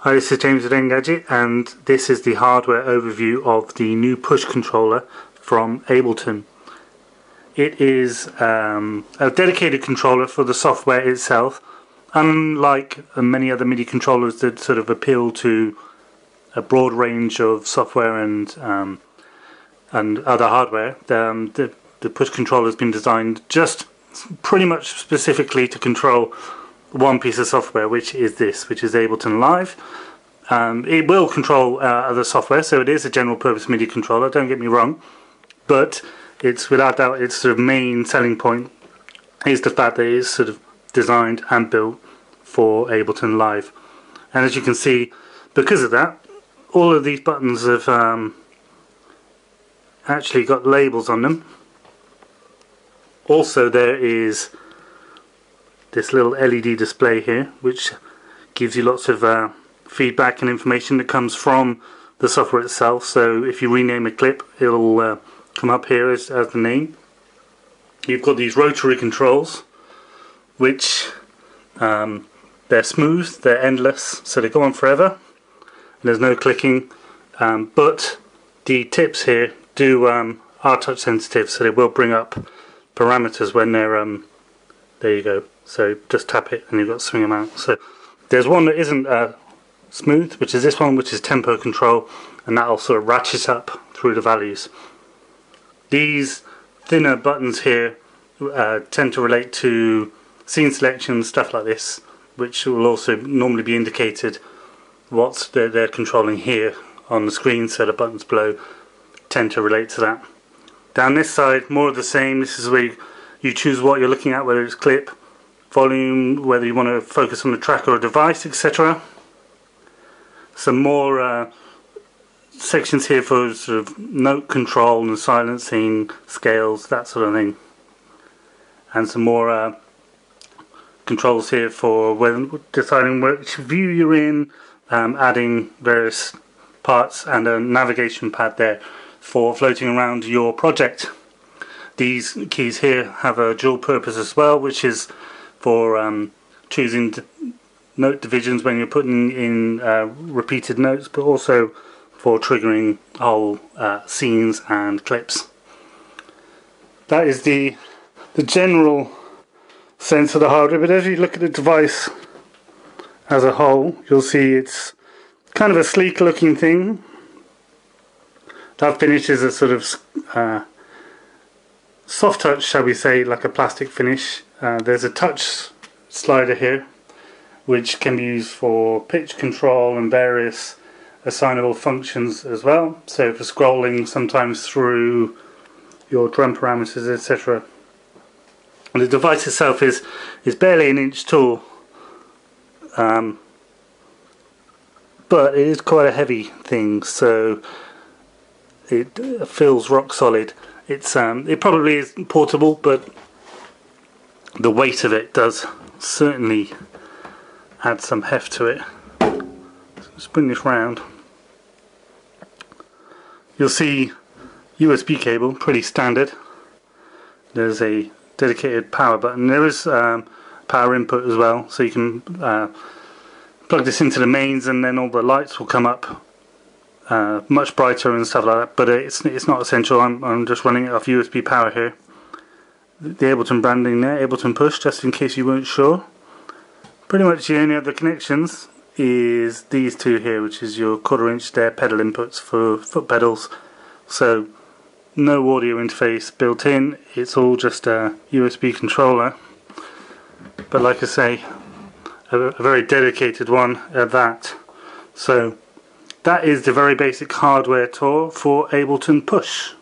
Hi, this is James at Engadget, and this is the hardware overview of the new push controller from Ableton. It is a dedicated controller for the software itself, unlike many other MIDI controllers that sort of appeal to a broad range of software and other hardware. The push controller has been designed just pretty much specifically to control one piece of software, which is Ableton Live. It will control other software, so it is a general purpose MIDI controller, don't get me wrong, but it's without doubt its sort of main selling point is the fact that it is sort of designed and built for Ableton Live. And as you can see, because of that, all of these buttons have actually got labels on them. Also, there is this little LED display here, which gives you lots of feedback and information that comes from the software itself. So if you rename a clip, it'll come up here as the name. You've got these rotary controls, which they're smooth, they're endless, so they go on forever. There's no clicking, but the tips here are touch sensitive, so they will bring up parameters when they're there you go. So just tap it and you've got to swing them out. So there's one that isn't smooth, which is this one, which is tempo control, and that'll sort of ratchet up through the values. These thinner buttons here tend to relate to scene selection, stuff like this, which will also normally be indicated what they're controlling here on the screen, so the buttons below tend to relate to that. Down this side, more of the same. This is where you choose what you're looking at, whether it's clip, volume, whether you want to focus on the track or a device, etc. Some more sections here for sort of note control and silencing, scales, that sort of thing. And some more controls here for when deciding which view you're in, adding various parts, and a navigation pad there for floating around your project. These keys here have a dual purpose as well, which is for choosing note divisions when you're putting in repeated notes, but also for triggering whole scenes and clips. That is the general sense of the hardware, but as you look at the device as a whole, you'll see it's kind of a sleek looking thing. That finish is a sort of soft touch, shall we say, like a plastic finish. There's a touch slider here, which can be used for pitch control and various assignable functions as well. So for scrolling sometimes through your drum parameters, etc. And the device itself is barely an inch tall, but it is quite a heavy thing, so it feels rock solid. It probably is portable, but the weight of it does certainly add some heft to it. Let's bring this round. You'll see USB cable, pretty standard. There's a dedicated power button. There is power input as well, so you can plug this into the mains and then all the lights will come up much brighter and stuff like that, but it's not essential. I'm just running it off USB power here. The Ableton branding there, Ableton Push, just in case you weren't sure. Pretty much the only other connections is these two here, which is your 1/4 inch stair pedal inputs for foot pedals. So no audio interface built in, it's all just a USB controller, but like I say, a very dedicated one at that. So that is the very basic hardware tour for Ableton Push.